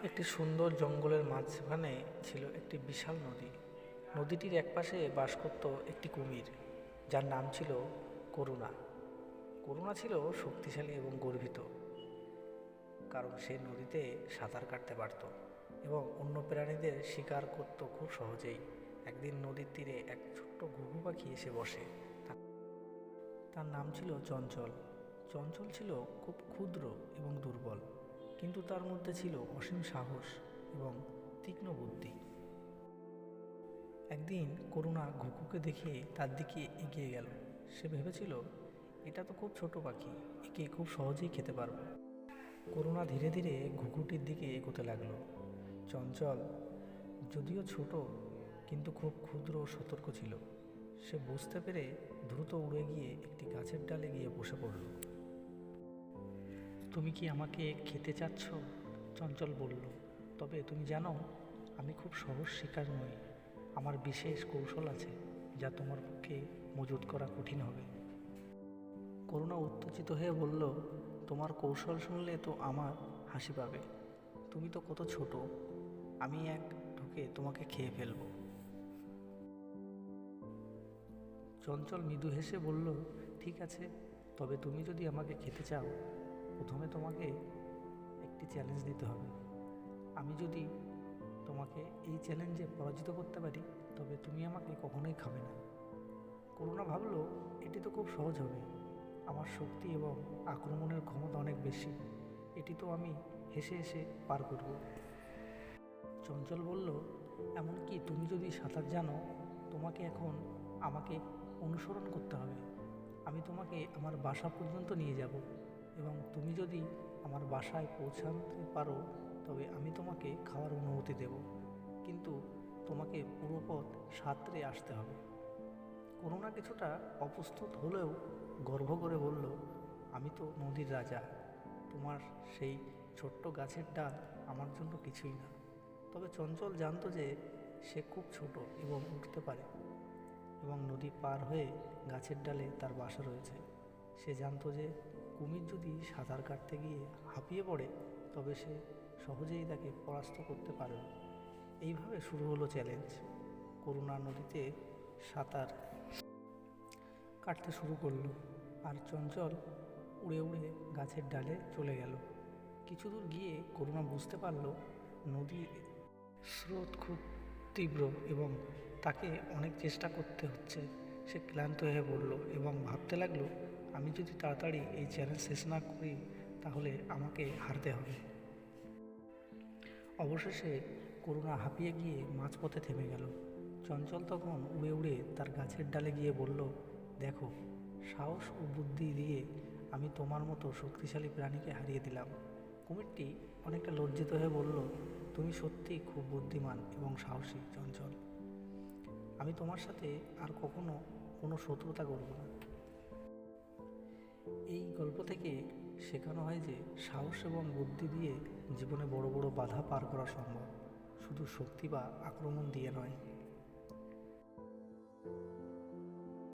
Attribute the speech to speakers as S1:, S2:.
S1: একটি সুন্দর জঙ্গলের মাঝখানে ছিল একটি বিশাল নদী। নদীটির একপাশে বাস করত একটি কুমির, যার নাম ছিল করুণা। করুণা ছিল শক্তিশালী এবং গর্বিত, কারণ সে নদীতে সাঁতার কাটতে পারত এবং অন্য প্রাণীদের শিকার করত খুব সহজেই। একদিন নদীর তীরে এক ছোট্ট ঘুঘু পাখি এসে বসে। তার নাম ছিল চঞ্চল। চঞ্চল ছিল খুব ক্ষুদ্র এবং দুর্বল, কিন্তু তার মধ্যে ছিল অসীম সাহস এবং তীক্ষ্ণ বুদ্ধি। একদিন করুণা ঘুঘুকে দেখে তার দিকে এগিয়ে গেল। সে ভেবেছিল, এটা তো খুব ছোট পাখি, একে খুব সহজেই খেতে পারবো। করুণা ধীরে ধীরে ঘুঘুটির দিকে এগোতে লাগলো। চঞ্চল যদিও ছোট, কিন্তু খুব ক্ষুদ্র ও সতর্ক ছিল। সে বুঝতে পেরে দ্রুত উড়ে গিয়ে একটি গাছের ডালে গিয়ে বসে পড়ল। তুমি কি আমাকে খেতে চাচ্ছ? চঞ্চল বলল। তবে তুমি জানো, আমি খুব সহজ শিকার নই। আমার বিশেষ কৌশল আছে, যা তোমার পক্ষে মজুত করা কঠিন হবে। করুণা উত্তেজিত হয়ে বলল, তোমার কৌশল শুনলে তো আমার হাসি পাবে। তুমি তো কত ছোট, আমি এক ঢুকে তোমাকে খেয়ে ফেলবো। চঞ্চল মৃদু হেসে বলল, ঠিক আছে, তবে তুমি যদি আমাকে খেতে চাও, প্রথমে তোমাকে একটি চ্যালেঞ্জ দিতে হবে। আমি যদি তোমাকে এই চ্যালেঞ্জে পরাজিত করতে পারি, তবে তুমি আমাকে কখনোই খাবে না। করুণা ভাবল, এটি তো খুব সহজ হবে। আমার শক্তি এবং আক্রমণের ক্ষমতা অনেক বেশি, এটি তো আমি হেসে হেসে পার করব। চঞ্চল বলল, এমনকি তুমি যদি সাঁতার জানো, তোমাকে এখন আমাকে অনুসরণ করতে হবে। আমি তোমাকে আমার বাসা পর্যন্ত নিয়ে যাব, এবং তুমি যদি আমার বাসায় পৌঁছাতে পারো, তবে আমি তোমাকে খাওয়ার অনুমতি দেব। কিন্তু তোমাকে পুরো পথ সাঁতরে আসতে হবে। করুণা কিছুটা অপ্রস্তুত হলেও গর্ব করে বলল, আমি তো নদীর রাজা, তোমার সেই ছোট্ট গাছের ডাল আমার জন্য কিছুই না। তবে চঞ্চল জানতো যে সে খুব ছোট এবং উঠতে পারে, এবং নদী পার হয়ে গাছের ডালে তার বাসা রয়েছে। সে জানতো যে কুমির যদি সাঁতার কাটতে গিয়ে হাঁপিয়ে পড়ে, তবে সে সহজেই তাকে পরাস্ত করতে পারবে। এইভাবে শুরু হলো চ্যালেঞ্জ। করুণা নদীতে সাঁতার কাটতে শুরু করলো, আর চঞ্চল উড়ে উড়ে গাছের ডালে চলে গেল। কিছু দূর গিয়ে করুণা বুঝতে পারল, নদীর স্রোত খুব তীব্র এবং তাকে অনেক চেষ্টা করতে হচ্ছে। সে ক্লান্ত হয়ে পড়ল এবং ভাবতে লাগলো, আমি যদি তাড়াতাড়ি এই চ্যালেঞ্জ শেষ না করি, তাহলে আমাকে হারতে হবে। অবশেষে করুণা হাঁপিয়ে গিয়ে মাঝপথে থেমে গেল। চঞ্চল তখন উড়ে উড়ে তার গাছের ডালে গিয়ে বলল, দেখো, সাহস ও বুদ্ধি দিয়ে আমি তোমার মতো শক্তিশালী প্রাণীকে হারিয়ে দিলাম। কুমিরটি অনেকটা লজ্জিত হয়ে বলল, তুমি সত্যিই খুব বুদ্ধিমান এবং সাহসী চঞ্চল। আমি তোমার সাথে আর কখনো কোনো শত্রুতা করব না। এই গল্প থেকে শেখানো হয় যে সাহস এবং বুদ্ধি দিয়ে জীবনে বড় বড় বাধা পার করা সম্ভব, শুধু শক্তি বা আক্রমণ দিয়ে নয়।